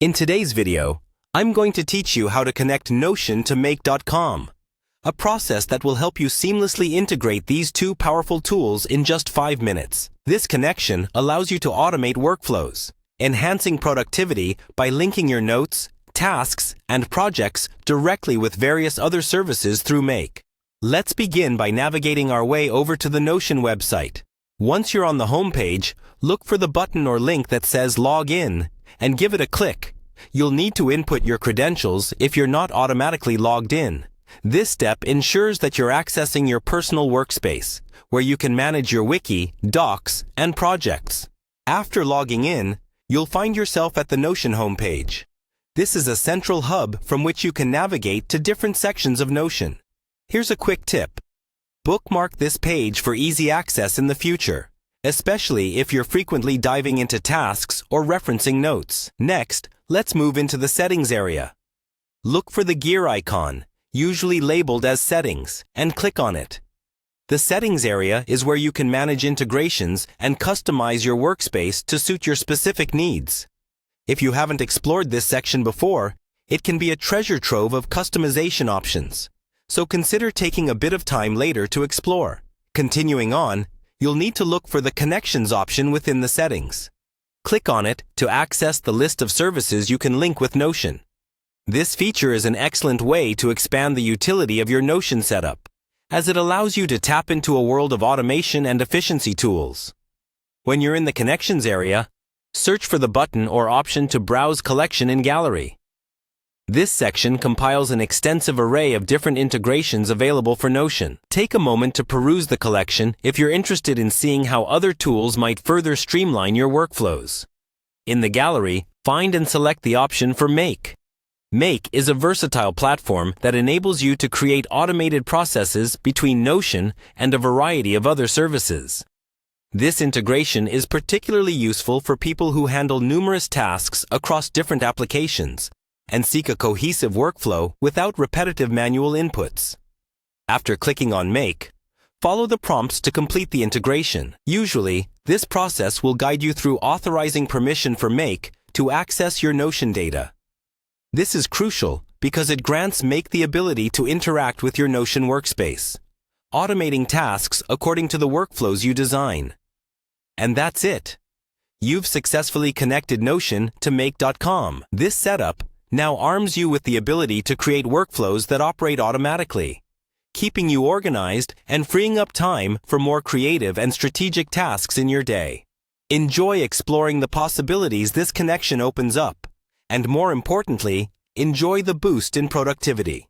In today's video, I'm going to teach you how to connect Notion to make.com, a process that will help you seamlessly integrate these two powerful tools in just 5 minutes. This connection allows you to automate workflows, enhancing productivity by linking your notes, tasks, and projects directly with various other services through Make. Let's begin by navigating our way over to the Notion website. Once you're on the home page, look for the button or link that says Log In and give it a click. You'll need to input your credentials if you're not automatically logged in. This step ensures that you're accessing your personal workspace, where you can manage your wiki, docs, and projects. After logging in, you'll find yourself at the Notion homepage. This is a central hub from which you can navigate to different sections of Notion. Here's a quick tip. Bookmark this page for easy access in the future, especially if you're frequently diving into tasks or referencing notes. Next, let's move into the settings area. Look for the gear icon, usually labeled as Settings, and click on it. The settings area is where you can manage integrations and customize your workspace to suit your specific needs. If you haven't explored this section before, it can be a treasure trove of customization options, so consider taking a bit of time later to explore. Continuing on, you'll need to look for the Connections option within the settings. Click on it to access the list of services you can link with Notion. This feature is an excellent way to expand the utility of your Notion setup, as it allows you to tap into a world of automation and efficiency tools. When you're in the Connections area, search for the button or option to browse Collection in Gallery. This section compiles an extensive array of different integrations available for Notion. Take a moment to peruse the collection if you're interested in seeing how other tools might further streamline your workflows. In the gallery, find and select the option for Make. Make is a versatile platform that enables you to create automated processes between Notion and a variety of other services. This integration is particularly useful for people who handle numerous tasks across different applications and seek a cohesive workflow without repetitive manual inputs. After clicking on Make, follow the prompts to complete the integration. Usually, this process will guide you through authorizing permission for Make to access your Notion data. This is crucial because it grants Make the ability to interact with your Notion workspace, automating tasks according to the workflows you design. And that's it. You've successfully connected Notion to make.com. This setup now arms you with the ability to create workflows that operate automatically, keeping you organized and freeing up time for more creative and strategic tasks in your day. Enjoy exploring the possibilities this connection opens up, and more importantly, enjoy the boost in productivity.